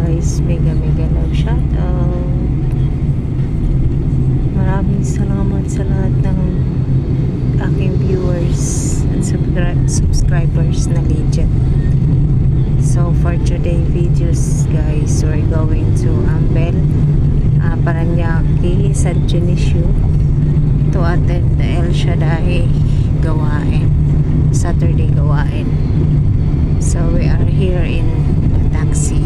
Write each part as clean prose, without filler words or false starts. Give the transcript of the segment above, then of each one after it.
guys, mega love shout out. Maraming salamat sa lahat ng aking viewers and subscribers na legit. So for today videos guys, we're going to Ambel, Paranaque, San Dionisio to attend the El Shaddai gawain, Saturday gawain. So we are here in a taxi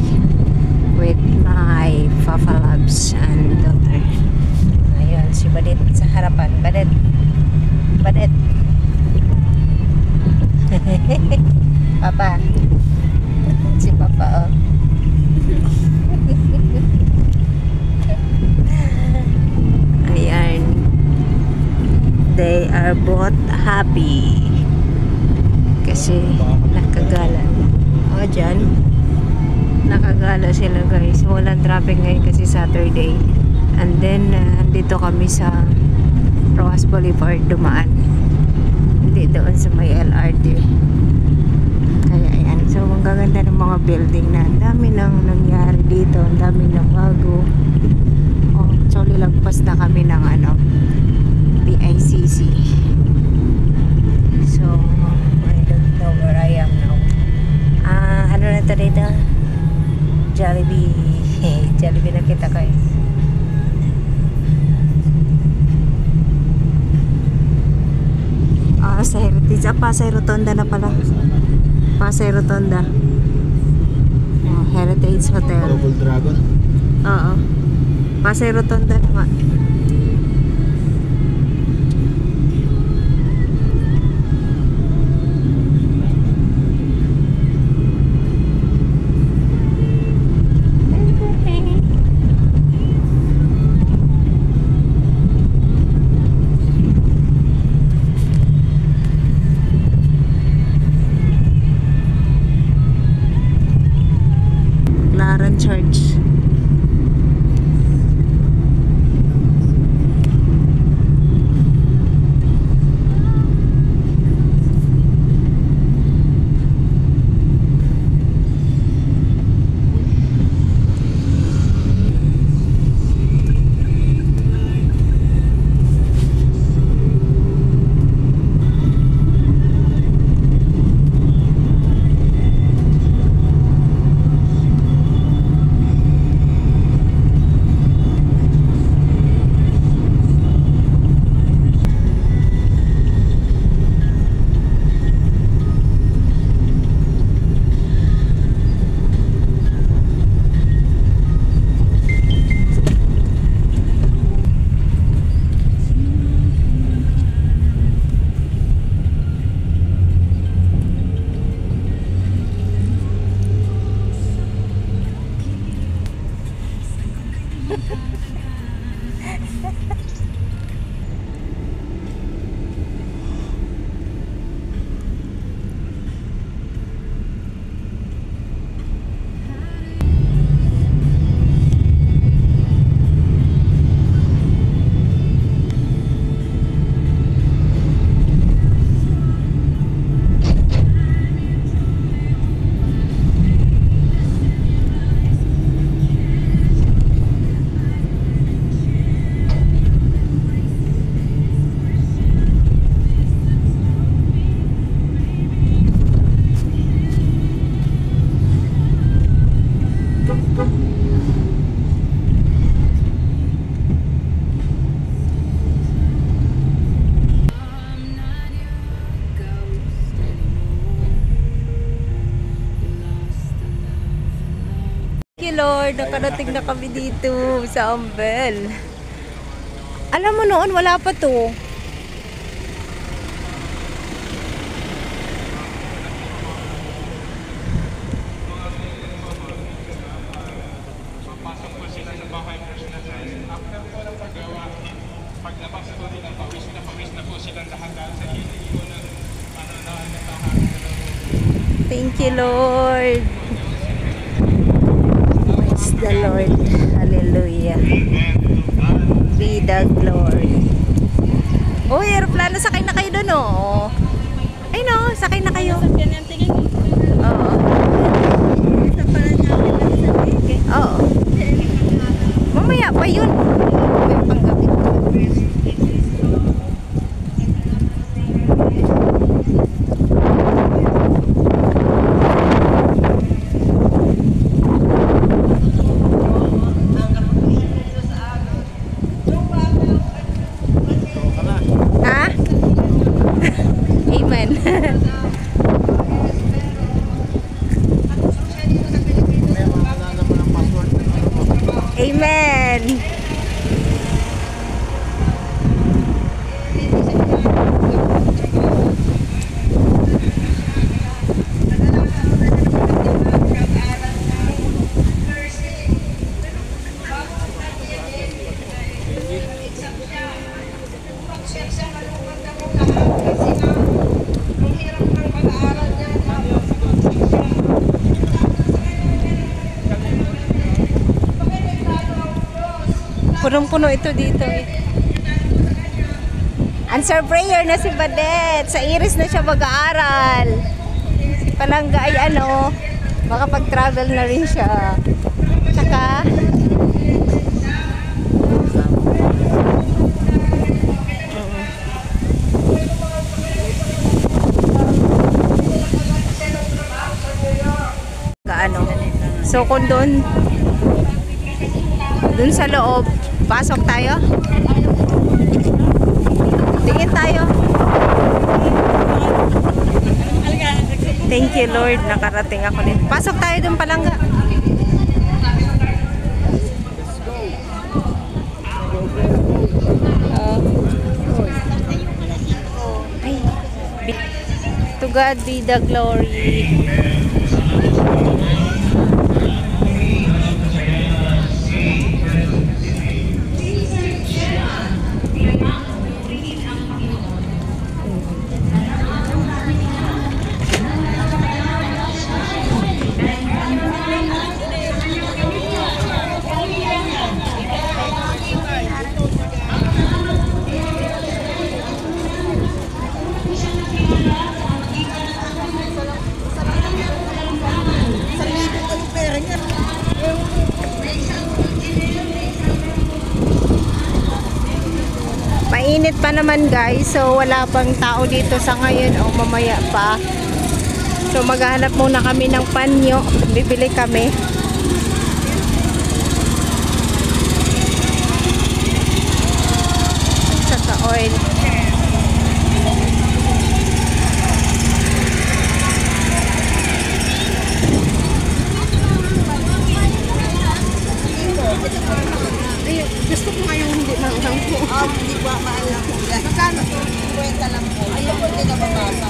with my Fafa Labs and daughter. Ayun, si Badit sa harapan. Badit. Papa. Si Papa, oh. Ayan. They are both happy kasi nakagala. O, dyan nakagala sila guys. Walang traffic ngayon kasi Saturday. And then andito kami sa Rojas Boulevard dumaan, hindi doon sa may LRT. Kaya ayan, so ang gaganda ng mga building na ang dami nang nangyari dito, ang dami nang bago. Oh, so lilagpas na kami ng PICC. So I don't know where I am now. Ano na ito dito? Jollibee. Jollibee na kita ko eh. Sa Heritage. Pasay Rotonda na pala. Pasay Rotonda. Heritage Hotel. Double Dragon. Oo. Pasay Rotonda na nga. Church. Lord, nakarating na kami dito sa Ambel. Alam mo noon, wala pa to. Papasok po sila sa bahay personal. After po ng paggawa, paglabas po nila, pawis na po silang lahat sa hilig ko ng Thank you, Lord. The Lord. Hallelujah. Be the glory. Oh, aeroplano. Sakay na kayo doon, oh. Ay, no. Sakay na kayo. Oo. Amen. Punong-puno ito dito eh. Answer prayer na si Badet. Sa Iris na siya mag-aaral. Si Palangga ay ano, makapag-travel na rin siya. Tsaka, ano. So kung doon sa loob, pasok tayo. Tingin tayo. Thank you Lord, nakarating ako din. Pasok tayo doon Palangga. To God be the glory. Mainit pa naman guys, so wala pang tao dito sa ngayon o mamaya pa. So maghahanap muna kami ng panyo, bibili kami. Saka oil. Gusto ko ngayong hindi manghang po. Hindi ko maalam po. Magkano? 50 lang po. Ayaw po din na bababa.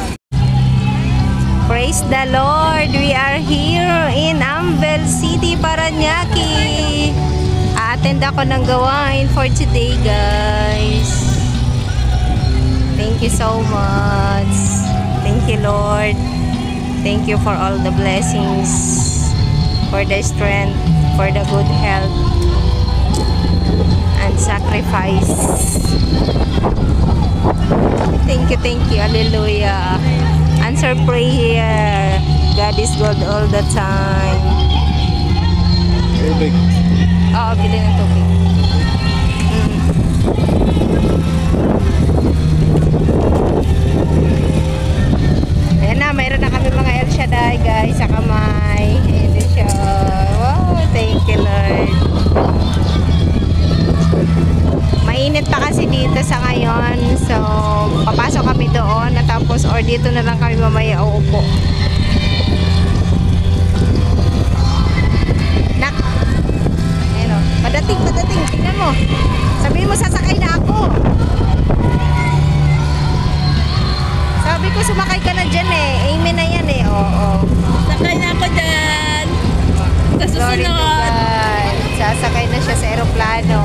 Praise the Lord! We are here in Ambel City, Parañaque. A-attend ako ng gawain for today, guys. Thank you so much. Thank you, Lord. Thank you for all the blessings, for the strength, for the good health, and sacrifice. Thank you, hallelujah. Answer prayer. God is good all the time. Tubig. Oo, bili ng tubig. Ayan na, mayroon na kami mga El Shaddai guys sa kamay. Ayan siya. Wow, thank you Lord. Mainit pa kasi dito sa ngayon. So, papasok kami doon at tapos or dito na lang kami mamaya uupo. Nak! Ayan o. Padating. Tingnan mo. Sabihin mo, sasakay na ako. Sabi ko, sumakay ka na dyan eh. Amen na yan eh. Oo. Sakay na ako dyan. Sa Glory to susunod. God. Sasakay na siya sa aeroplano.